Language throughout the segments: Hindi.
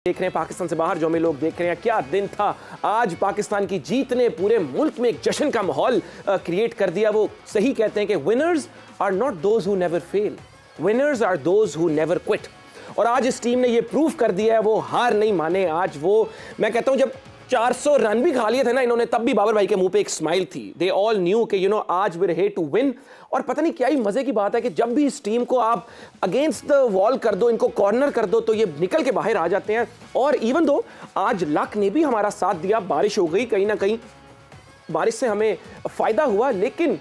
देख रहे हैं पाकिस्तान से बाहर जो हमें लोग देख रहे हैं, क्या दिन था आज। पाकिस्तान की जीत ने पूरे मुल्क में एक जश्न का माहौल क्रिएट कर दिया। वो सही कहते हैं कि winners are not those who never fail, winners are those who never quit. और आज इस टीम ने ये प्रूव कर दिया है, वो हार नहीं माने। आज वो, मैं कहता हूं, जब 400 रन भी खा लिए थे ना इन्होंने, तब भी बाबर भाई के मुंह पे एक स्माइल थी। दे ऑल न्यू कि आज we are here to win. और पता नहीं क्या ही मजे की बात है कि जब भी इस टीम को आप अगेंस्ट द वॉल कर दो, इनको कॉर्नर कर दो, तो ये निकल के बाहर आ जाते हैं। और इवन दो आज लक ने भी हमारा साथ दिया, बारिश हो गई, कहीं ना कहीं बारिश से हमें फायदा हुआ, लेकिन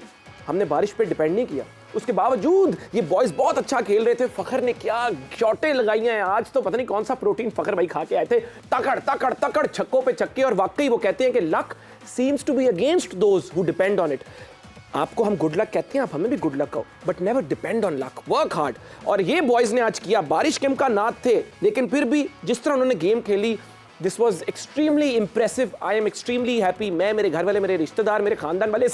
हमने बारिश पे डिपेंड नहीं किया। उसके बावजूद ये बॉयज बहुत अच्छा खेल रहे थे। फखर ने क्या शॉटें लगाई हैं आज, तो पता नहीं कौन सा प्रोटीन फखर भाई खा के आए थे। तकड़ तकड़ तकड़, छक्कों पे छक्के। और वाकई वो कहते हैं कि luck seems to be against those who depend on it. आपको हम गुड लक कहते हैं, आप हमें भी गुड लक कहो, but never depend on luck, work hard. और ये बॉयज ने आज किया। बारिश के इम्कानात थे, लेकिन फिर भी जिस तरह उन्होंने गेम खेली, this was extremely impressive. I am extremely happy. मैं, मेरे घर वाले, मेरे रिश्तेदार, मेरे खानदान वाले,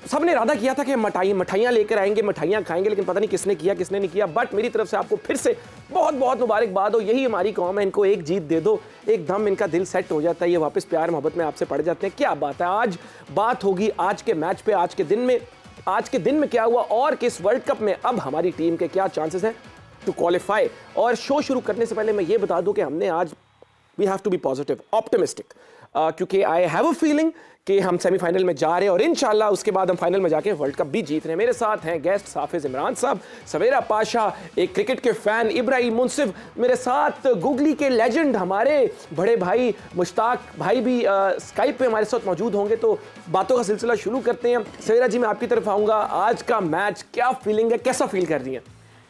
सब ने इरादा किया था कि मिठाइयाँ लेकर आएंगे, मिठाइयाँ खाएंगे, लेकिन पता नहीं किसने किया किसने नहीं किया। बट मेरी तरफ से आपको फिर से बहुत बहुत मुबारकबाद हो। यही हमारी कौम है, इनको एक जीत दे दो, एकदम इनका दिल सेट हो जाता है, ये वापस प्यार मोहब्बत में आपसे पड़ जाते हैं। क्या बात है। आज बात होगी आज के मैच पे, आज के दिन में क्या हुआ और किस वर्ल्ड कप में अब हमारी टीम के क्या चांसेस हैं टू क्वालिफाई। और शो शुरू करने से पहले मैं ये बता दूं कि हमने आज, we have to be positive, optimistic, क्योंकि आई हैव अ फीलिंग कि हम सेमीफाइनल में जा रहे हैं और इंशाल्लाह उसके बाद हम फाइनल में जाके वर्ल्ड कप भी जीत रहे हैं। मेरे साथ हैं गेस्ट हाफिज इमरान साहब, सवेरा पाशा, एक क्रिकेट के फैन इब्राहिम मुंसिफ, मेरे साथ गूगली के लेजेंड हमारे बड़े भाई मुश्ताक भाई भी स्काइप पे हमारे साथ मौजूद होंगे। तो बातों का सिलसिला शुरू करते हैं। सवेरा जी, मैं आपकी तरफ आऊँगा। आज का मैच क्या फीलिंग है, कैसा फील कर रही है?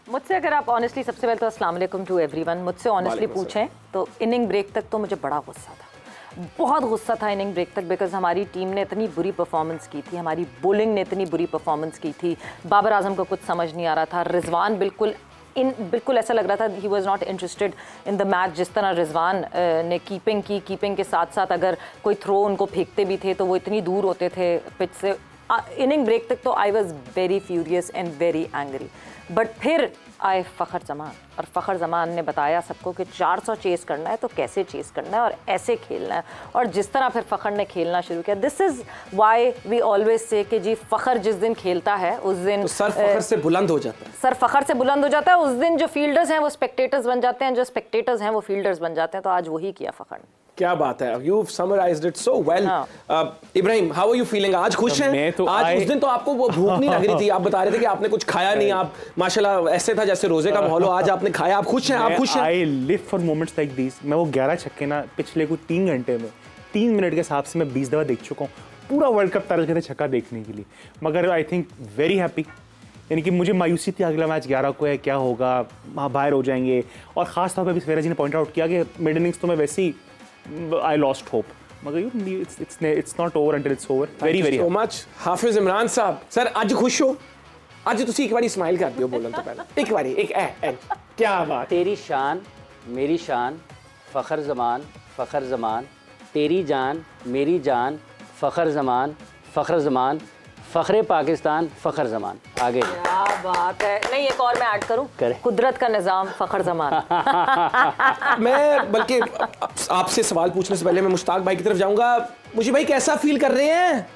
मुझसे अगर आप ऑनेस्टली, सबसे पहले तो अस्सलाम वालेकुम टू एवरीवन, मुझसे ऑनेस्टली पूछें तो इनिंग ब्रेक तक तो मुझे बड़ा गुस्सा था, बहुत गुस्सा था इनिंग ब्रेक तक। बिकॉज हमारी टीम ने इतनी बुरी परफॉर्मेंस की थी, हमारी बॉलिंग ने इतनी बुरी परफॉर्मेंस की थी। बाबर आजम को कुछ समझ नहीं आ रहा था। रिजवान बिल्कुल ऐसा लग रहा था he was not interested in the match. जिस तरह रिजवान ने कीपिंग की, कीपिंग के साथ साथ अगर कोई थ्रो उनको फेंकते भी थे तो वो इतनी दूर होते थे पिच से। इनिंग ब्रेक तक तो I was very furious and very angry. But फिर आए फ़खर जमान, और फ़खर जमान ने बताया सबको कि 400 चेस करना है तो कैसे चेस करना है और ऐसे खेलना है। और जिस तरह फिर फ़खर ने खेलना शुरू किया, this is why we always say कि जी फ़खर जिस दिन खेलता है उस दिन तो सर फ़खर से बुलंद हो जाता है। सर फ़खर से बुलंद हो जाता है। उस दिन जो फील्डर्स हैं वो स्पेक्टेटर्स बन जाते हैं, जो स्पेक्टेटर्स हैं वो फील्डर्स बन जाते हैं। तो आज वही किया फ़खर ने। क्या बात है, you've summarized it so well. Ibrahim, how are you feeling? आज खुश हैं? तो आज उस दिन तो आपको वो भूख नहीं लग रही थी, आप बता रहे थे कि आपने कुछ खाया नहीं, आप माशाल्लाह ऐसे था जैसे रोजे का माहौल हो। आज आपने खाया, आप खुश हैं? आप खुश हैं? I live for moments like these. मैं वो 11 छक्के ना पिछले कुछ 3 घंटे में 3 मिनट के हिसाब से मैं 20 दफा देख चुका हूँ पूरा वर्ल्ड कप तरह के छक्का देखने के लिए। मगर आई थिंक वेरी हैप्पी, यानी कि मुझे मायूसी थी अगला मैच 11 को है, क्या होगा, वहाँ बाहर हो जाएंगे। और खास तौर पर अभी सवेरा जी ने पॉइंट आउट किया कि मिड इनिंग्स तो मैं वैसे ही I lost hope. मगर it's not over until it's over. Very very so much. हाफिज इमरान साहब, सर आज खुश हो? आज तुसी एक बारी स्माइल कर दियो बोलन तो पहले, एक बारी, एक क्या बात। तेरी शान मेरी शान फ़खर ज़मान, तेरी जान मेरी जान फ़खर ज़मान, फ़खरे पाकिस्तान फ़खर ज़मान। आगे क्या बात है। नहीं, एक और मैं ऐड करूं, कुदरत का निज़ाम फ़खर ज़मान। मैं बल्कि आपसे सवाल पूछने से पहले मैं मुश्ताक भाई की तरफ जाऊंगा। मुशी भाई कैसा फील कर रहे हैं?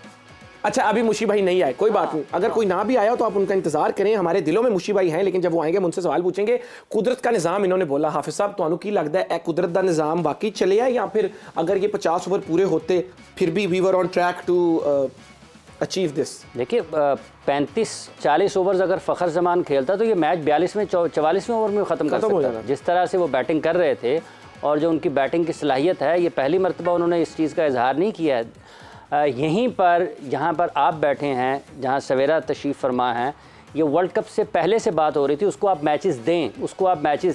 अच्छा, अभी मुशी भाई नहीं आए, कोई बात नहीं, अगर कोई ना भी आया तो आप उनका इंतजार करें। हमारे दिलों में मुशी भाई हैं, लेकिन जब वो आएंगे हम उनसे सवाल पूछेंगे। कुदरत का निज़ाम इन्होंने बोला। हाफिज साहब, तो की लगता है कुदरत का निज़ाम वाकई चले है, या फिर अगर ये 50 ओवर पूरे होते फिर भी we were on track to achieve this? देखिए, 35-40 ओवर्स अगर फ़खर ज़मान खेलता तो ये मैच 44वें ओवर में ख़त्म कर सकता। जिस तरह से वो बैटिंग कर रहे थे और जो उनकी बैटिंग की सलाहियत है, ये पहली मरतबा उन्होंने इस चीज़ का इजहार नहीं किया है। यहीं पर, जहाँ पर आप बैठे हैं, जहाँ सवेरा तशरीफ़ फरमा हैं, ये वर्ल्ड कप से पहले से बात हो रही थी, उसको आप मैचेस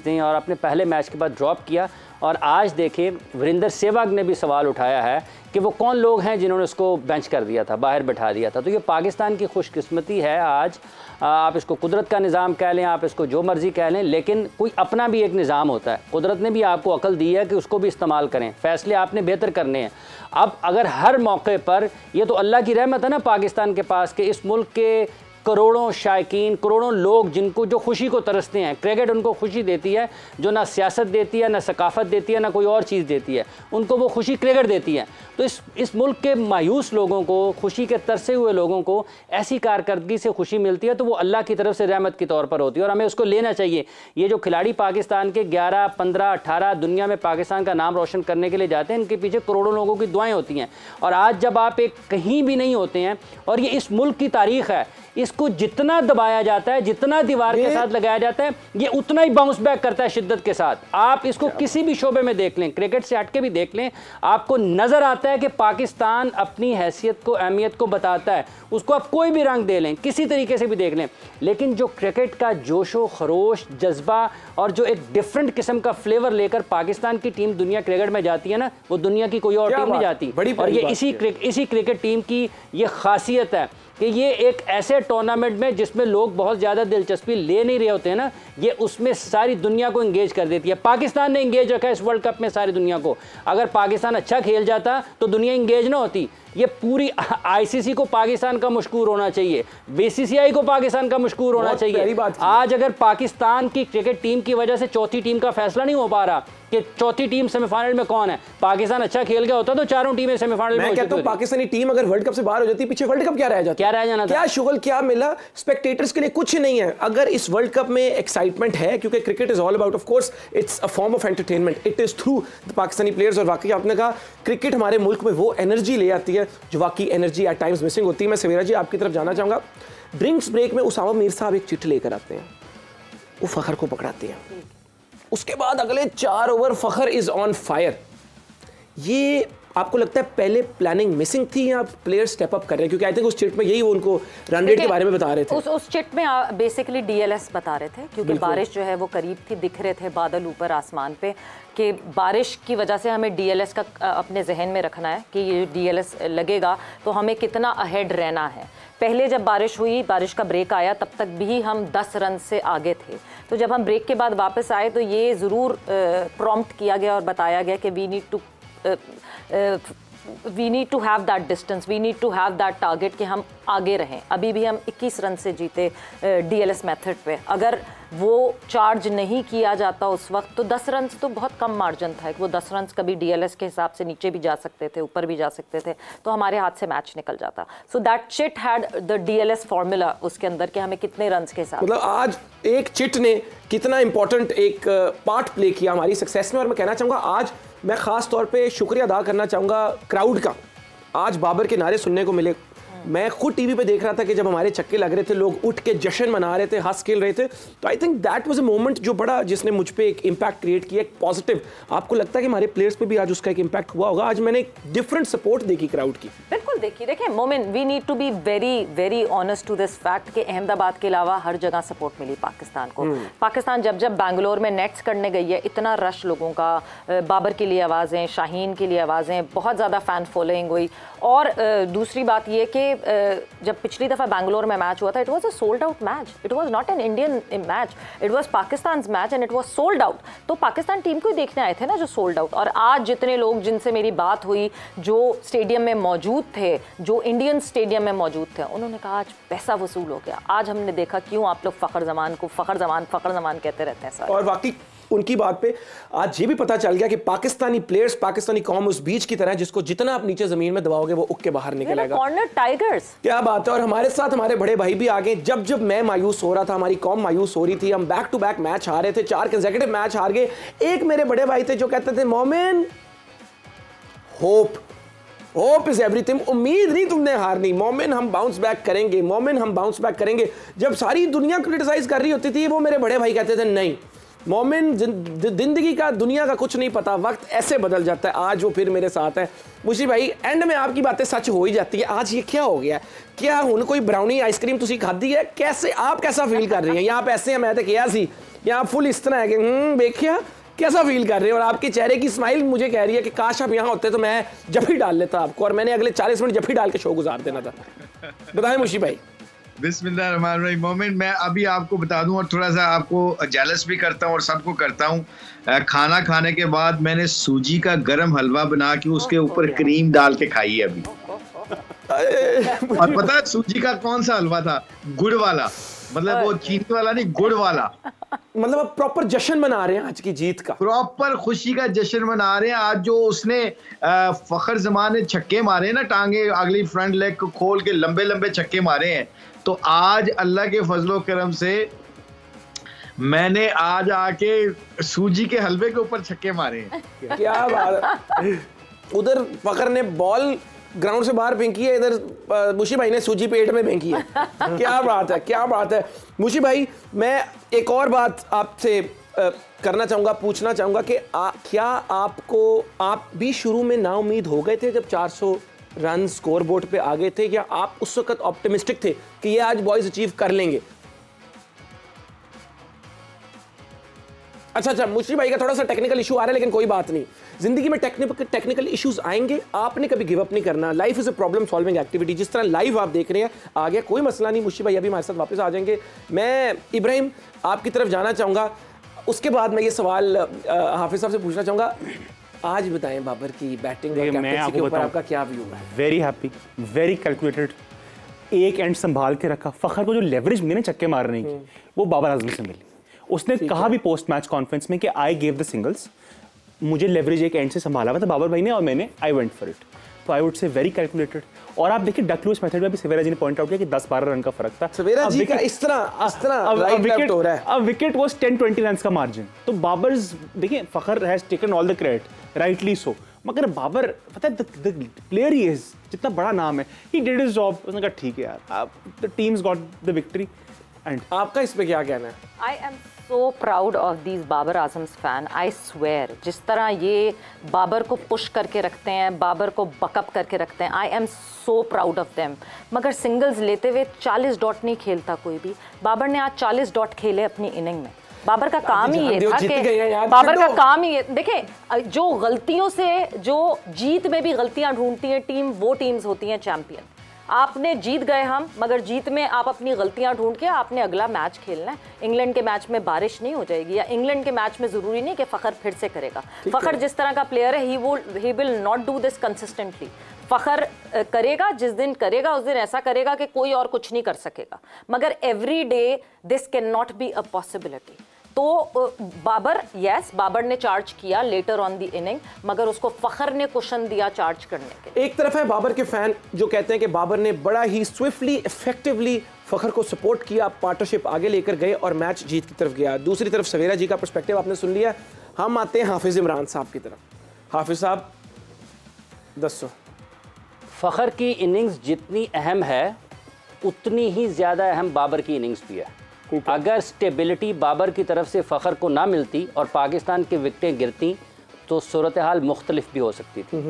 दें, और आपने पहले मैच के बाद ड्रॉप किया। और आज देखें, वीरेंद्र सहवाग ने भी सवाल उठाया है कि वो कौन लोग हैं जिन्होंने उसको बेंच कर दिया था, बाहर बैठा दिया था। तो ये पाकिस्तान की खुशकिस्मती है आज। आप इसको कुदरत का निज़ाम कह लें, आप इसको जो मर्ज़ी कह लें, लेकिन कोई अपना भी एक निज़ाम होता है। कुदरत ने भी आपको अकल दी है कि उसको भी इस्तेमाल करें, फ़ैसले आपने बेहतर करने हैं। अब अगर हर मौके पर, ये तो अल्लाह की रहमत है ना पाकिस्तान के पास, कि इस मुल्क के करोड़ों शायकीन, करोड़ों लोग जिनको जो खुशी को तरसते हैं, क्रिकेट उनको खुशी देती है जो ना सियासत देती है, ना सकाफत देती है, ना कोई और चीज़ देती है, उनको वो खुशी क्रिकेट देती है। तो इस मुल्क के मायूस लोगों को, खुशी के तरसे हुए लोगों को ऐसी कारकर्दगी से खुशी मिलती है तो वो अल्लाह की तरफ से रहमत के तौर पर होती है और हमें उसको लेना चाहिए। ये जो खिलाड़ी पाकिस्तान के 11, 15, 18 दुनिया में पाकिस्तान का नाम रोशन करने के लिए जाते हैं, इनके पीछे करोड़ों लोगों की दुआएं होती हैं। और आज जब आप एक कहीं भी नहीं होते हैं, और ये इस मुल्क की तारीख है, इसको जितना दबाया जाता है, जितना दीवार के साथ लगाया जाता है, ये उतना ही बाउंस बैक करता है शिद्दत के साथ। आप इसको किसी भी शोबे में देख लें, क्रिकेट से हट के भी देख लें, आपको नजर आता है कि पाकिस्तान अपनी हैसियत को, अहमियत को बताता है। उसको आप कोई भी रंग दे लें, किसी तरीके से भी देख लें, लेकिन जो क्रिकेट का जोशो खरोश, जज्बा और जो एक डिफरेंट किस्म का फ्लेवर लेकर पाकिस्तान की टीम दुनिया क्रिकेट में जाती है ना, वो दुनिया की कोई और टीम नहीं जाती। और ये इसी क्रिकेट टीम की ये खासियत है कि ये एक ऐसे टूर्नामेंट में जिसमें लोग बहुत ज़्यादा दिलचस्पी ले नहीं रहे होते हैं ना, ये उसमें सारी दुनिया को इंगेज कर देती है। पाकिस्तान ने इंगेज रखा है इस वर्ल्ड कप में सारी दुनिया को। अगर पाकिस्तान अच्छा खेल जाता तो दुनिया इंगेज ना होती। ये पूरी आईसीसी को पाकिस्तान का मशकूर होना चाहिए, बीसीसीआई को पाकिस्तान का मशकूर होना चाहिए। आज अगर पाकिस्तान की क्रिकेट टीम की वजह से चौथी टीम का फैसला नहीं हो पा रहा कि चौथी टीम सेमीफाइनल में कौन है, पाकिस्तान अच्छा खेल गया होता तो चारों टीमें सेमीफाइनल में हो जाती। तो पाकिस्तानी टीम अगर वर्ल्ड कप से बाहर हो जाती, पीछे वर्ल्ड कप क्या रह जाता? क्या रह जाना था? क्या शुगल, क्या मिला? स्पेक्टेटर्स के लिए कुछ नहीं है। अगर इस वर्ल्ड कप में एक्साइटमेंट है, क्योंकि cricket is all about, of course it's a form of entertainment, it is through the Pakistani players. और वाकई आपने कहा क्रिकेट हमारे मुल्क में वो एनर्जी ले आती है जो वाकई एनर्जी एट टाइम्स मिसिंग होती है। मैं सवेरा जी आपकी तरफ जाना चाहूंगा। ड्रिंक्स ब्रेक में उसामा मीर साहब एक चिट्ठी लेकर आते हैं, वो फखर को पकड़ाते हैं, उसके बाद अगले 4 over Fakhar is on fire. ये आपको लगता है पहले प्लानिंग मिसिंग थी या प्लेयर स्टेप अप कर रहे हैं? क्योंकि आई थिंक उस चिट में यही वो उनको रन रेट के बारे में बता रहे थे। उस चिट में बेसिकली डीएलएस बता रहे थे, क्योंकि बारिश जो है वो करीब थी, दिख रहे थे बादल ऊपर आसमान पे, कि बारिश की वजह से हमें डीएलएस का अपने जहन में रखना है कि ये डीएलएस लगेगा तो हमें कितना अहेड रहना है। पहले जब बारिश हुई, बारिश का ब्रेक आया, तब तक भी हम 10 रन से आगे थे। तो जब हम ब्रेक के बाद वापस आए तो ये ज़रूर प्रॉम्प्ट किया गया और बताया गया कि we need to have that distance, we need to have that target कि हम आगे रहें। अभी भी हम 21 रन से जीते डीएलएस मेथड पे। अगर वो चार्ज नहीं किया जाता उस वक्त तो 10 रन तो बहुत कम मार्जिन था कि वो 10 रन कभी डीएलएस के हिसाब से नीचे भी जा सकते थे, ऊपर भी जा सकते थे, तो हमारे हाथ से मैच निकल जाता। So that chit had the DLS formula उसके अंदर कि हमें कितने रन के हिसाब। मतलब आज एक चिट ने कितना इंपॉर्टेंट एक पार्ट प्ले किया हमारी सक्सेस में। और मैं कहना चाहूँगा आज मैं खास तौर पे शुक्रिया अदा करना चाहूँगा क्राउड का। आज बाबर के नारे सुनने को मिले। मैं खुद टीवी पे देख रहा था कि जब हमारे छक्के लग रहे थे, लोग उठ के जश्न मना रहे थे, हंस खेल रहे थे। तो I think that was a moment जो बड़ा, जिसने मुझ पे एक इम्पैक्ट क्रिएट किया, एक पॉजिटिव। आपको लगता है कि हमारे प्लेयर्स पे भी आज उसका एक इम्पैक्ट हुआ होगा? आज मैंने एक डिफरेंट सपोर्ट देखी क्राउड की। बिल्कुल देखी। देखिए Momin, we need to be very very honest to this fact कि अहमदाबाद के अलावा हर जगह सपोर्ट मिली पाकिस्तान को। पाकिस्तान जब बैंगलोर में नेट्स करने गई है, इतना रश लोगों का, बाबर के लिए आवाज़ें, शाहीन के लिए आवाज़ें, बहुत ज़्यादा फ़ैन फॉलोइंग हुई। और दूसरी बात ये कि जब पिछली दफ़ा बैंगलोर में मैच हुआ था, it was a sold out match, it was not an Indian match, it was Pakistan match and it was sold out. तो पाकिस्तान टीम को ही देखने आए थे ना जो सोल्ड आउट। और आज जितने लोग जिनसे मेरी बात हुई, जो स्टेडियम में मौजूद थे, जो इंडियन स्टेडियम में मौजूद थे, उन्होंने कहा आज पैसा वसूल हो गया। आज हमने देखा क्यों आप लोग फ़खर जमान को फ़खर जमान कहते रहते हैं सर। और वाकई उनकी बात पे आज ये भी पता चल गया कि पाकिस्तानी प्लेयर्स, पाकिस्तानी कौम उस बीच की तरह जिसको जितना आप नीचे जमीन में दबाओगे वो उग के बाहर निकलेगा। कॉर्नर टाइगर्स, क्या बात है। और हमारे साथ हमारे बड़े भाई भी आ गए। जब मैं मायूस हो रहा था, हमारी कौम मायूस हो रही थी, हम बैक टू बैक मैच हारे थे, 4 कंसेक्यूटिव मैच हार गए। एक मेरे बड़े भाई थे जो कहते थे, मोमिन होप इज एवरीथिंग, उम्मीद नहीं तुमने हारनी, मोमिन हम बाउंस बैक करेंगे, मोमिन हम बाउंस बैक करेंगे। जब सारी दुनिया क्रिटिसाइज कर रही होती थी, वो मेरे बड़े भाई कहते थे नहीं मोमिन, जिंदगी का, दुनिया का कुछ नहीं पता, वक्त ऐसे बदल जाता है। आज वो फिर मेरे साथ है। मुझे भाई एंड में आपकी बातें सच हो ही जाती है। आज ये क्या हो गया? क्या हुन कोई ब्राउनी आइसक्रीम तुसी खाधी है? कैसे, आप कैसा फील कर रही हैं? यहाँ पैसे मैं तो किया सी, यहाँ फुल इस तरह है कि देखिया कैसा फील कर रहे हैं। और आपके चेहरे की स्माइल मुझे कह रही है कि काश आप यहाँ होते तो मैं जफ़ी डाल लेता आपको, और मैंने अगले 40 मिनट जफ़ी डाल के शो गुजार देना था। बताएं मुशी भाई। बिस्मिल्लाहिर्रहमानिर्रहीम। मोमिन, मैं अभी आपको बता दूं और थोड़ा सा आपको जेलस भी करता हूं और सबको करता हूं। खाना खाने के बाद मैंने सूजी का गरम हलवा बना के उसके ऊपर क्रीम डाल के खाई है अभी। और पता है सूजी का कौन सा हलवा था? गुड़ वाला, मतलब वो चीनी वाला नहीं, गुड़ वाला। मतलब अब प्रॉपर जश्न मना रहे हैं आज की जीत का, प्रॉपर खुशी का जश्न मना रहे हैं। आज जो उसने फखर जमान ने छक्के मारे ना, टांगे अगली फ्रंट लेग को खोल के लंबे लंबे छक्के मारे हैं, तो आज अल्लाह के फजलो करम से मैंने आज आके सूजी के हलवे के ऊपर छक्के मारे हैं। क्या बात है। उधर फखर ने बॉल ग्राउंड से बाहर फेंकी है, इधर मुशी भाई ने सूजी पेट में फेंकी है। क्या बात है, क्या बात है। मुशी भाई, मैं एक और बात आपसे करना चाहूँगा, पूछना चाहूँगा कि क्या आप भी शुरू में नाउम्मीद हो गए थे जब 400 रन स्कोर बोर्ड पे आ गए थे, या आप उस वक्त ऑप्टिमिस्टिक थे कि ये आज बॉयज अचीव कर लेंगे? अच्छा, मुशी भाई का थोड़ा सा टेक्निकल इशू आ रहा है, लेकिन कोई बात नहीं, जिंदगी में टेक्निकल इश्यूज आएंगे, आपने कभी गिव अप नहीं करना। Life is a problem solving activity. जिस तरह लाइव आप देख रहे हैं, आ गया कोई मसला नहीं, मुशी भाई अभी हमारे साथ वापस आ जाएंगे। मैं इब्राहिम आपकी तरफ जाना चाहूँगा, उसके बाद मैं ये सवाल हाफिज साहब से पूछना चाहूँगा। आज बताएं बाबर की बैटिंग और कैप्टनसी के ऊपर आपका क्या व्यू है? वेरी हैप्पी, वेरी कैलकुलेटेड, एक एंड संभाल के रखा। फखर को जो लेवरेज मिली ना चक्के मारने की, वो बाबर आजमी से मिली। उसने कहा भी पोस्ट मैच कॉन्फ्रेंस में कि आई गेव द सिंगल्स, मुझे लेवरेज एक एंड से संभाला हुआ था बाबर भाई ने, और मैंने आई वेंट फॉर इट। तो I would say very calculated. और आप देखिए डकलूस मेथड में भी सवेरा जी ने पॉइंट आउट किया कि 10-12 रन का फर्क था। सवेरा जी का इस तरह विकेट हो रहा है। अब विकेट वाज 10-20 रन का मार्जिन। तो बाबर देखिए, Fakhar has taken all the credit, rightly so, मगर बाबर पता है द प्लेयर ही इज, जितना बड़ा नाम है, ही डिड हिज जॉब। उसने कहा ठीक है यार, the teams got the victory. And आपका इस पे क्या कहना है? I am so proud of these Babar Azam's fan, I swear। जिस तरह ये बाबर को पुश करके रखते हैं, बाबर को बकअप करके रखते हैं, I am so proud of them। मगर सिंगल्स लेते हुए 40 डॉट नहीं खेलता कोई भी। बाबर ने आज 40 डॉट खेले अपनी इनिंग में। बाबर का काम ही ये था कि बाबर का काम ही ये, देखें जो गलतियों से, जो जीत में भी गलतियां ढूंढती है टीम, वो टीम्स होती हैं चैंपियन। आपने जीत गए हम, मगर जीत में आप अपनी गलतियां ढूंढ के आपने अगला मैच खेलना है। इंग्लैंड के मैच में बारिश नहीं हो जाएगी, या इंग्लैंड के मैच में ज़रूरी नहीं कि फ़खर फिर से करेगा। फ़खर जिस तरह का प्लेयर है, he will not do this consistently. Fakhar करेगा, जिस दिन करेगा उस दिन ऐसा करेगा कि कोई और कुछ नहीं कर सकेगा, मगर every day this can not be a possibility. तो बाबर, यस, बाबर ने चार्ज किया लेटर ऑन द इनिंग, मगर उसको फखर ने कुशन दिया चार्ज करने के। एक तरफ है बाबर के फैन जो कहते हैं कि बाबर ने बड़ा ही स्विफ्टली, इफेक्टिवली फखर को सपोर्ट किया, पार्टनरशिप आगे लेकर गए और मैच जीत की तरफ गया। दूसरी तरफ सवेरा जी का पर्सपेक्टिव आपने सुन लिया। हम आते हैं हाफिज इमरान साहब की तरफ। हाफिज साहब दसो। फखर की इनिंग्स जितनी अहम है, उतनी ही ज़्यादा अहम बाबर की इनिंग्स भी है। अगर स्टेबिलिटी बाबर की तरफ से फ़खर को ना मिलती और पाकिस्तान की विकेटें गिरती, तो सूरत हाल मुख्तलिफ भी हो सकती थी।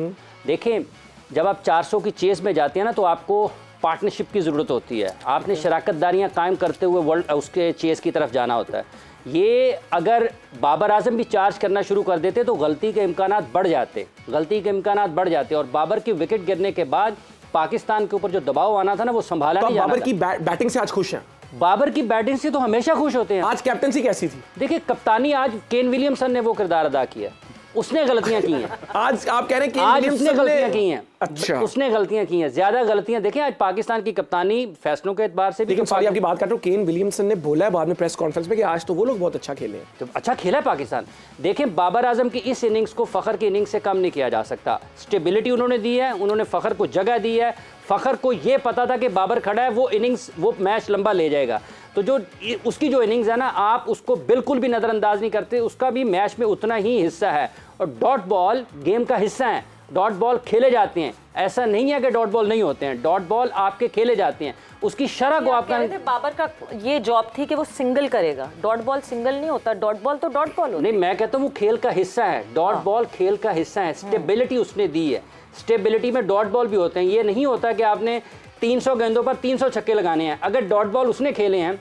देखें, जब आप 400 की चेस में जाते हैं ना, तो आपको पार्टनरशिप की ज़रूरत होती है। आपने शराकतदारियाँ कायम करते हुए वर्ल्ड उसके चेस की तरफ जाना होता है। ये अगर बाबर आजम भी चार्ज करना शुरू कर देते तो गलती के इम्कानात बढ़ जाते, और बाबर की विकेट गिरने के बाद पाकिस्तान के ऊपर जो दबाव आना था ना, वो संभाला नहीं जाना था। बाबर की बैटिंग से आज खुश हैं? बाबर की बैटिंग से तो हमेशा खुश होते हैं। आज कैप्टनसी कैसी थी? देखिए, कप्तानी आज केन विलियमसन ने वो किरदार अदा किया। उसने गलतियां की हैं। आज आप कह रहे हैं कि आज उसने गलतियां की हैं। अच्छा, उसने गलतियां की हैं, ज्यादा गलतियां। देखिए, आज पाकिस्तान की कप्तानी फैसलों के एतबार से भी, लेकिन सॉरी आपकी बात कर रहा हूं, केन विलियमसन ने बोला है बाद में प्रेस कॉन्फ्रेंस में कि आज तो वो लोग बहुत अच्छा खेले हैं। तो अच्छा खेला है पाकिस्तान। देखें, बाबर आजम की इस इनिंग्स को फखर की इनिंग्स से कम नहीं किया जा सकता। स्टेबिलिटी उन्होंने दी है, उन्होंने फखर को जगह दी है। फखर को ये पता था कि बाबर खड़ा है, वो इनिंग्स, वो मैच लंबा ले जाएगा। तो जो उसकी जो इनिंग्स है ना, आप उसको बिल्कुल भी नज़रअंदाज नहीं करते, उसका भी मैच में उतना ही हिस्सा है। और डॉट बॉल गेम का हिस्सा है, डॉट बॉल खेले जाते हैं। ऐसा नहीं है कि डॉट बॉल नहीं होते हैं, डॉट बॉल आपके खेले जाते हैं। उसकी शरह को आपका, बाबर का ये जॉब थी कि वो सिंगल करेगा, डॉट बॉल सिंगल नहीं होता, डॉट बॉल तो डॉट बॉल होता। नहीं, मैं कहता हूँ वो खेल का हिस्सा है, डॉट बॉल खेल का हिस्सा है। स्टेबिलिटी उसने दी है, स्टेबिलिटी में डॉट बॉल भी होते हैं। ये नहीं होता कि आपने 300 गेंदों पर 300 छक्के लगाने हैं। अगर डॉट बॉल उसने खेले हैं,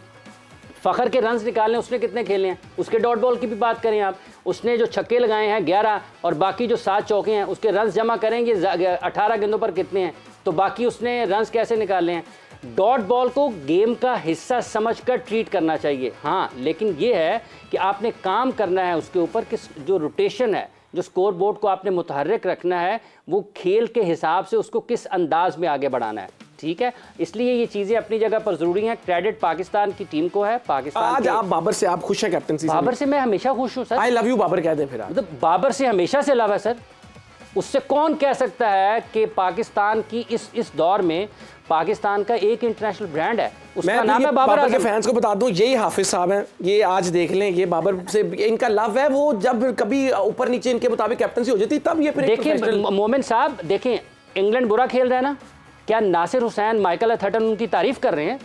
फ़खर के रन्स निकालने उसने कितने खेले हैं, उसके डॉट बॉल की भी बात करें आप, उसने जो छक्के लगाए हैं 11 और बाकी जो 7 चौके हैं, उसके रन्स जमा करेंगे 18 गेंदों पर कितने हैं, तो बाकी उसने रन्स कैसे निकाले हैं। डॉट बॉल को गेम का हिस्सा समझकर ट्रीट करना चाहिए। हाँ, लेकिन ये है कि आपने काम करना है उसके ऊपर कि जो रोटेशन है, जो स्कोर बोर्ड को आपने मुतहर्रिक रखना है वो खेल के हिसाब से उसको किस अंदाज में आगे बढ़ाना है, ठीक है। इसलिए ये चीजें अपनी जगह पर जरूरी हैं। क्रेडिट पाकिस्तान की टीम को है। पाकिस्तान आज आप बाबर से आप खुश हैं कैप्टनसी से? बाबर से मैं हमेशा खुश हूं sir. I love you Babar कह दें फिर आप। मतलब बाबर से हमेशा से लव है सर। उससे कौन कह सकता है कि पाकिस्तान की इस दौर में पाकिस्तान का एक इंटरनेशनल ब्रांड है, उसका नाम है बाबर आजम। के फैंस को बता दूं, यही हाफिज साहब हैं, ये आज देख लें, ये बाबर से इनका लव है। वो जब कभी ऊपर नीचे इनके मुताबिक कैप्टनसी हो जाती तब ये फिर देखिए मोमिन साहब, देखें इंग्लैंड बुरा खेल रहा है ना, क्या नासिर हुसैन, माइकल एथर्टन उनकी तारीफ कर रहे हैं?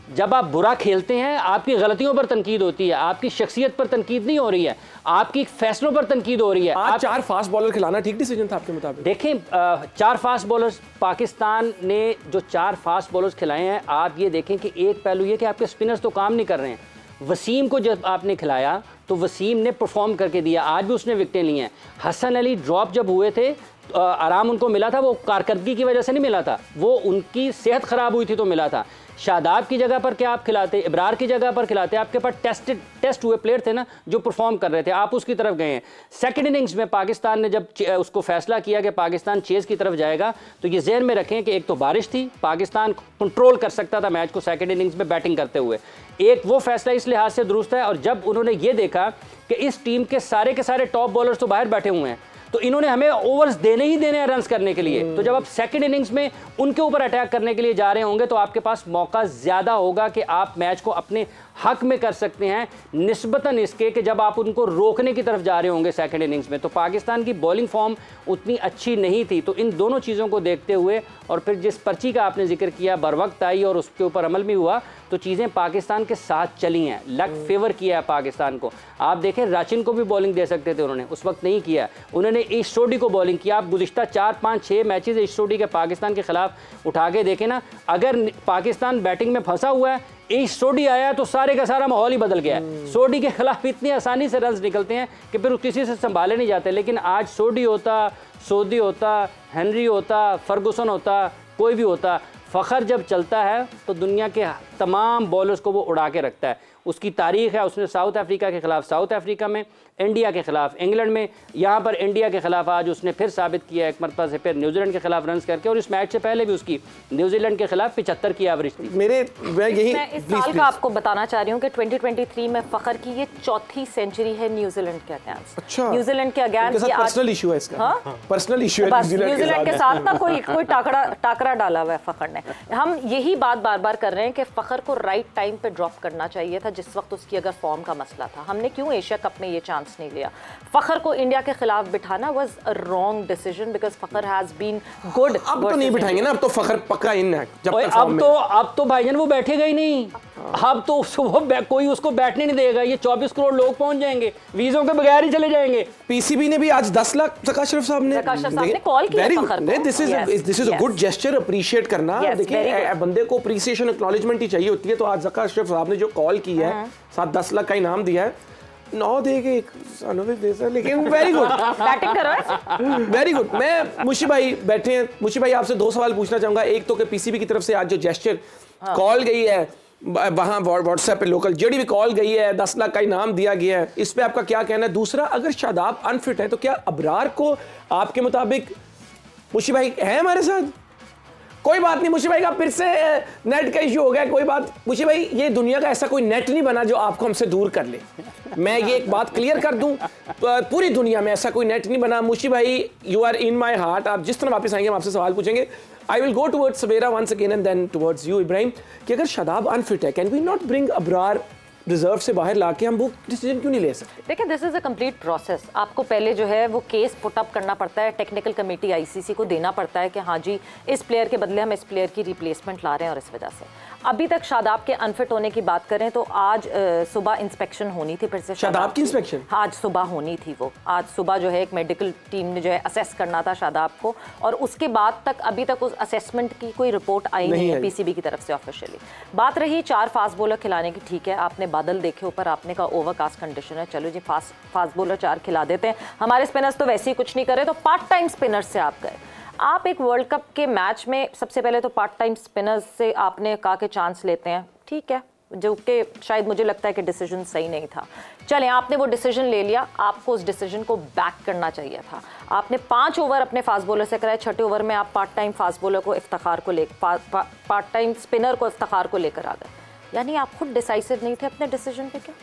जब आप बुरा खेलते हैं आपकी गलतियों पर तनकीद होती है, आपकी शख्सियत पर तनकीद नहीं हो रही है, आपकी फैसलों पर तनकीद हो रही है। आज 4 फास्ट बॉलर खिलाना ठीक डिसीजन था आपके मुताबिक? देखें 4 फास्ट बॉलर्स पाकिस्तान ने जो 4 फास्ट बॉलर्स खिलाए हैं, आप ये देखें कि एक पहलू ये कि आपके स्पिनर्स तो काम नहीं कर रहे हैं। वसीम को जब आपने खिलाया तो वसीम ने परफॉर्म करके दिया, आज भी उसने विकेटें ली हैं। हसन अली ड्रॉप जब हुए थे आराम उनको मिला था, वो कारकर्दगी की वजह से नहीं मिला था, वो उनकी सेहत ख़राब हुई थी तो मिला था। शादाब की जगह पर क्या आप खिलाते, इब्रार की जगह पर खिलाते, आपके पास टेस्ट हुए प्लेयर थे ना जो परफॉर्म कर रहे थे, आप उसकी तरफ गए हैं। सेकंड इनिंग्स में पाकिस्तान ने जब उसको फैसला किया कि पाकिस्तान चेज की तरफ जाएगा, तो ये जहन में रखें कि एक तो बारिश थी, पाकिस्तान कंट्रोल कर सकता था मैच को सेकंड इनिंग्स में बैटिंग करते हुए, एक वो फैसला इस लिहाज से दुरुस्त है। और जब उन्होंने ये देखा कि इस टीम के सारे टॉप बॉलर्स तो बाहर बैठे हुए हैं, तो इन्होंने हमें ओवर्स देने ही देने हैं रन्स करने के लिए, तो जब आप सेकंड इनिंग्स में उनके ऊपर अटैक करने के लिए जा रहे होंगे तो आपके पास मौका ज़्यादा होगा कि आप मैच को अपने हक में कर सकते हैं, निस्बतन इसके कि जब आप उनको रोकने की तरफ जा रहे होंगे सेकंड इनिंग्स में। तो पाकिस्तान की बॉलिंग फॉर्म उतनी अच्छी नहीं थी। तो इन दोनों चीज़ों को देखते हुए और फिर जिस पर्ची का आपने जिक्र किया बर वक्त आई और उसके ऊपर अमल भी हुआ, तो चीज़ें पाकिस्तान के साथ चली हैं। लक फेवर किया है पाकिस्तान को। आप देखें राचिन को भी बॉलिंग दे सकते थे, उन्होंने उस वक्त नहीं किया। उन्होंने ईस्ट सोडी को बॉलिंग किया। आप गुज़िश्ता 4, 5, 6 मैचेज़ ईस्ट सोडी के पाकिस्तान के खिलाफ उठा के देखें ना, अगर पाकिस्तान बैटिंग में फंसा हुआ है, ईस्ट सोडी आया तो सारे का सारा माहौल ही बदल गया है। सोडी के खिलाफ इतनी आसानी से रन्स निकलते हैं कि फिर किसी से संभाले नहीं जाते। लेकिन आज सोडी होता, सोदी होता, हेनरी होता, फर्गुसन होता, कोई भी होता, फ़खर जब चलता है तो दुनिया के तमाम बॉलर्स को वो उड़ा के रखता है। उसकी तारीख है, उसने साउथ अफ्रीका के खिलाफ साउथ अफ्रीका में, इंडिया के खिलाफ इंग्लैंड में, यहाँ पर इंडिया के खिलाफ आज उसने फिर साबित किया एक मरतबा से, फिर न्यूजीलैंड के खिलाफ रन्स करके, और इस मैच से पहले भी उसकी न्यूजीलैंड के खिलाफ 75 की एवरेज थी। मैं इस साल का आपको बताना चाह रही हूँ कि 2023 में फ़खर की ये 4थी सेंचुरी है न्यूजीलैंड के अगेंस्ट। अच्छा, न्यूजीलैंड के अगेंस्ट पर्सनल इशू है इसका। पर्सनल इशू है न्यूजीलैंड के साथ ना कोई टाकरा डाला हुआ है फ़खर ने। हम यही बात बार बार कर रहे हैं कि फ़खर को राइट टाइम पे ड्रॉप करना चाहिए था, जिस वक्त उसकी अगर फॉर्म का मसला था। हमने क्यों एशिया कप में ये चांस नहीं लिया? फ़खर को इंडिया के खिलाफ बिठाना was a wrong decision because Fakhar has been good. अब तो नहीं बिठाएंगे ना, अब तो फ़खर पक्का इन है। अब तो भाईजान वो बैठेगा ही नहीं। अब तो कोई उसको बैठने नहीं देगा। ये 24 करोड़ लोग पहुंच जाएंगे, वीज़ों के बगैर ही चले जाएंगे। पीसीबी ने भी आज 10 लाख ज़कात शरीफ साहब ने कॉल किया फ़खर को। This is a good gesture, appreciate करना। देखिए बंदे को अप्रिसिएशन एक्नॉलेजमेंट ही चाहिए होती है। तो आज ज़कात शरीफ साहब ने जो कॉल की है, साथ 10 लाख का इनाम दिया है, 9 देके लेकिन वेरी गुड बैटिंग करो, वेरी गुड। मैं मुशी भाई बैठे हैं, मुशी भाई आपसे 2 सवाल पूछना चाहूंगा। एक तो कि पीसीबी की तरफ से आज जो जेस्चर कॉल गई है, वहाँ व्हाट्सएप पे लोकल जेडी भी कॉल गई है, 10 लाख का इनाम दिया गया है, इस पे आपका क्या कहना है? दूसरा, अगर शादाब अनफिट है तो क्या अबरार को आपके मुताबिक, मुशी भाई है हमारे साथ? कोई बात नहीं मुशी भाई का फिर से नेट का इशू हो गया, कोई बात। मुशी भाई ये दुनिया का ऐसा कोई नेट नहीं बना जो आपको हमसे दूर कर ले। मैं ये एक बात क्लियर कर दूं, पूरी दुनिया में ऐसा कोई नेट नहीं बना। मुशी भाई you are in my heart. आप जिस तरह वापस आएंगे हम आपसे सवाल पूछेंगे। आई विल गो टुवर्ड्स सवेरा once again and then towards you Ibrahim, कि अगर शादाब अनफिट है, can we not bring Abrar reserve से बाहर लाके? हम वो डिसीजन क्यों नहीं ले सकते? देखिए this is a complete process. आपको पहले जो है वो केस पुट अप करना पड़ता है, टेक्निकल कमेटी आईसीसी को देना पड़ता है कि हाँ जी इस प्लेयर के बदले हम इस प्लेयर की रिप्लेसमेंट ला रहे हैं और इस वजह से। अभी तक शादाब के अनफिट होने की बात करें तो आज सुबह इंस्पेक्शन होनी थी फिर से शादाब की इंस्पेक्शन आज सुबह होनी थी। वो आज सुबह जो है एक मेडिकल टीम ने जो है असेस करना था शादाब को, और उसके बाद तक अभी तक उस असेसमेंट की कोई रिपोर्ट आई नहीं है पीसीबी की तरफ से ऑफिशियली। बात रही 4 फास्ट बॉलर खिलाने की, ठीक है आपने बादल देखे ऊपर, आपने कहा ओवरकास्ट कंडीशन है, चलो जी फास्ट बॉलर 4 खिला देते हैं। हमारे स्पिनर्स तो वैसे ही कुछ नहीं करे तो पार्ट टाइम स्पिनर्स से आप गए। आप एक वर्ल्ड कप के मैच में सबसे पहले तो पार्ट टाइम स्पिनर्स से आपने कहा कि चांस लेते हैं, ठीक है जो कि शायद मुझे लगता है कि डिसीजन सही नहीं था। चलें, आपने वो डिसीजन ले लिया, आपको उस डिसीजन को बैक करना चाहिए था। आपने 5 ओवर अपने फास्ट बॉलर से कराए, 6ठे ओवर में आप पार्ट टाइम फास्ट बॉलर को इफ्तिखार को पार्ट टाइम स्पिनर को इफ्तिखार को लेकर आ गए। यानी आप खुद डिसाइसिव नहीं थे अपने डिसीजन पे क्या?